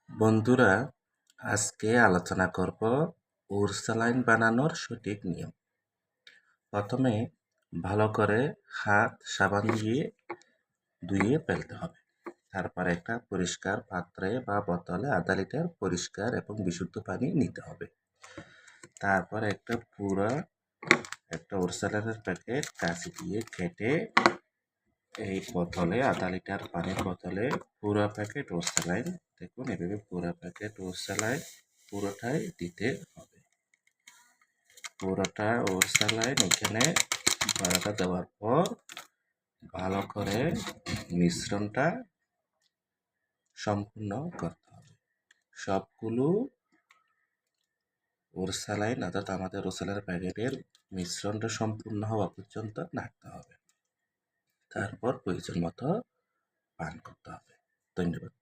বন্ধুরা, আজকে আলোচনা করব উরসালাইন বানানোর সঠিক নিয়ম। প্রথমে ভালো করে হাত সাবান দিয়ে ধুয়ে ফেলতে হবে। তারপর একটা পরিষ্কার পাত্রে বা বোতলে আধা লিটার পরিষ্কার এবং বিশুদ্ধ পানি নিতে হবে। তারপর একটা উরসালাইনের প্যাকেট কাঁচি দিয়ে কেটে এই বোতলে আধা লিটার পানির বোতলে পুরো প্যাকেট ওরসালাইন, দেখুন এভাবে পুরো প্যাকেট ওরসালাইন পুরোটাই দিতে হবে। পুরোটা ওরসালাইন এখানে বারোটা দেওয়ার পর ভালো করে মিশ্রণটা সম্পূর্ণ করতে হবে। সবগুলো ওরসালাইন অর্থাৎ আমাদের ওরসালাইন প্যাকেটের মিশ্রণটা সম্পূর্ণ হওয়া পর্যন্ত নাড়তে হবে। তারপর প্রয়োজন মতো পান করতে হবে। ধন্যবাদ।